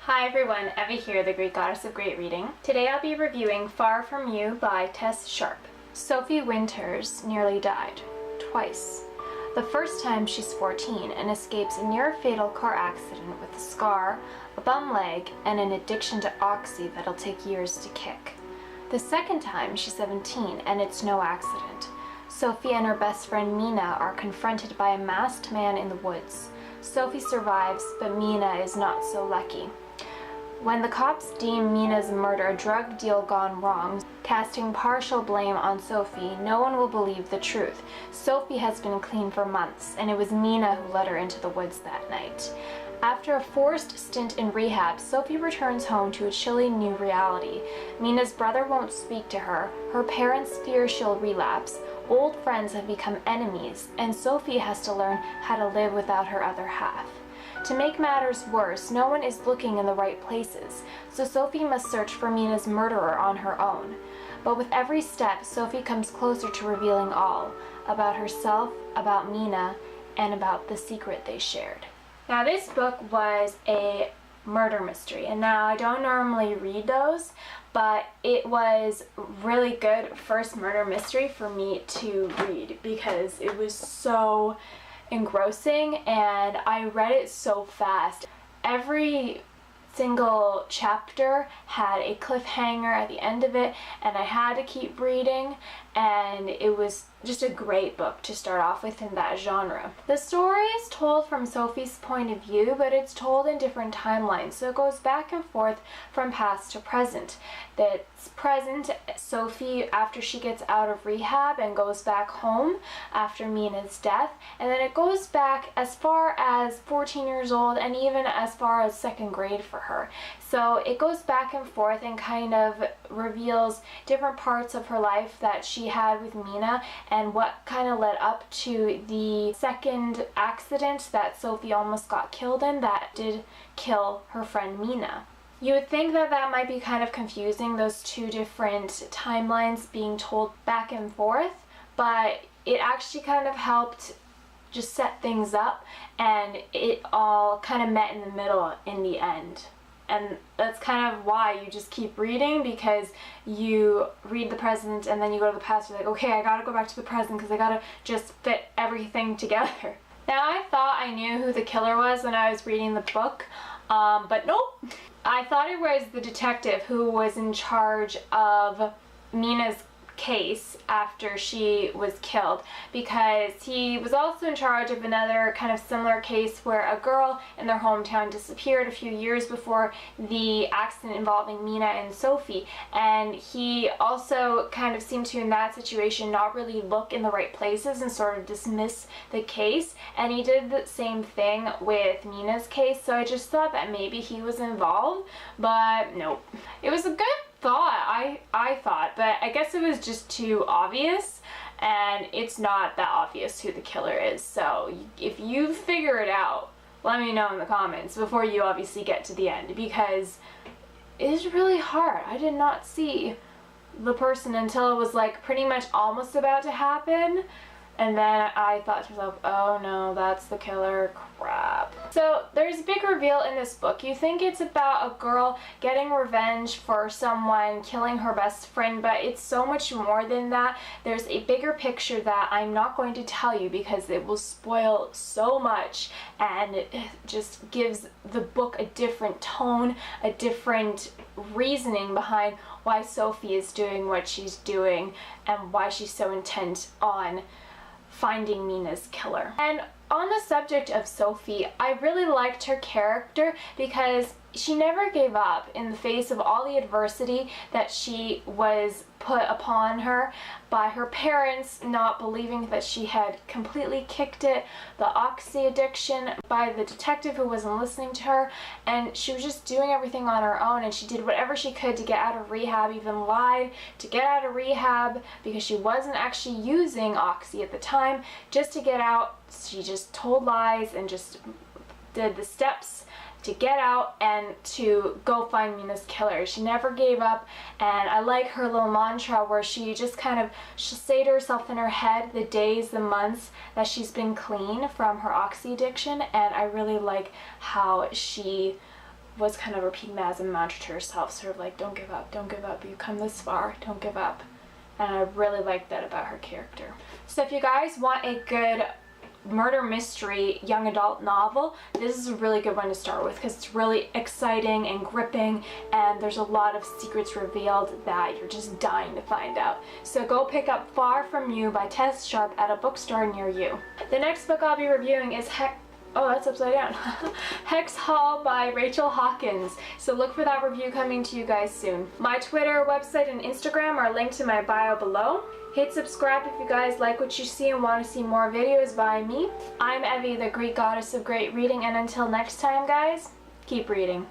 Hi everyone, Evie here, the Greek goddess of great reading. Today I'll be reviewing Far From You by Tess Sharpe. Sophie Winters nearly died, twice. The first time she's 14 and escapes a near-fatal car accident with a scar, a bum leg, and an addiction to oxy that'll take years to kick. The second time she's 17 and it's no accident. Sophie and her best friend Mina are confronted by a masked man in the woods. Sophie survives, but Mina is not so lucky. When the cops deem Mina's murder a drug deal gone wrong, casting partial blame on Sophie, no one will believe the truth. Sophie has been clean for months, and it was Mina who led her into the woods that night. After a forced stint in rehab, Sophie returns home to a chilly new reality. Mina's brother won't speak to her, her parents fear she'll relapse, old friends have become enemies, and Sophie has to learn how to live without her other half. To make matters worse, no one is looking in the right places, so Sophie must search for Mina's murderer on her own. But with every step, Sophie comes closer to revealing all, about herself, about Mina, and about the secret they shared. Now this book was a murder mystery, and now I don't normally read those, but it was really good first murder mystery for me to read because it was so engrossing and I read it so fast. Every single chapter had a cliffhanger at the end of it and I had to keep reading, and it was just a great book to start off with in that genre. The story is told from Sophie's point of view, but it's told in different timelines, so it goes back and forth from past to present. That's present Sophie after she gets out of rehab and goes back home after Mina's death, and then it goes back as far as 14 years old and even as far as second grade for her. So it goes back and forth and kind of reveals different parts of her life that she had with Mina and what kind of led up to the second accident that Sophie almost got killed in that did kill her friend Mina. You would think that that might be kind of confusing, those two different timelines being told back and forth, but it actually kind of helped just set things up, and it all kind of met in the middle in the end. And that's kind of why you just keep reading, because you read the present and then you go to the past. You're like, okay, I gotta go back to the present because I gotta just fit everything together. Now, I thought I knew who the killer was when I was reading the book, but nope. I thought it was the detective who was in charge of Mina's case after she was killed, because he was also in charge of another kind of similar case where a girl in their hometown disappeared a few years before the accident involving Mina and Sophie, and he also kind of seemed to in that situation not really look in the right places and sort of dismiss the case, and he did the same thing with Mina's case. So I just thought that maybe he was involved, but nope. It was a good thought, I thought, but I guess it was just too obvious, and it's not that obvious who the killer is. So if you figure it out, let me know in the comments before you obviously get to the end, because it is really hard. I did not see the person until it was like pretty much almost about to happen, and then I thought to myself, oh no, that's the killer, crap. So there's a big reveal in this book. You think it's about a girl getting revenge for someone killing her best friend, but it's so much more than that. There's a bigger picture that I'm not going to tell you because it will spoil so much, and it just gives the book a different tone, a different reasoning behind why Sophie is doing what she's doing and why she's so intent on finding Mina's killer. And on the subject of Sophie, I really liked her character because she never gave up in the face of all the adversity that she was put upon her by her parents not believing that she had completely kicked it, the oxy addiction, by the detective who wasn't listening to her, and she was just doing everything on her own, and she did whatever she could to get out of rehab, even lied to get out of rehab because she wasn't actually using oxy at the time. Just to get out, she just told lies and just did the steps to get out and to go find Mina's killer. She never gave up, and I like her little mantra where she just kind of, she'll say to herself in her head the days, the months that she's been clean from her oxy addiction, and I really like how she was kind of repeating that as a mantra to herself, sort of like, don't give up, you've come this far, don't give up. And I really like that about her character. So if you guys want a good murder mystery young adult novel, this is a really good one to start with because it's really exciting and gripping, and there's a lot of secrets revealed that you're just dying to find out. So go pick up Far From You by Tess Sharpe at a bookstore near you. The next book I'll be reviewing is Oh, that's upside down. Hex Hall by Rachel Hawkins. So look for that review coming to you guys soon. My Twitter, website, and Instagram are linked in my bio below. Hit subscribe if you guys like what you see and want to see more videos by me. I'm Evie, the Greek goddess of great reading, and until next time, guys, keep reading.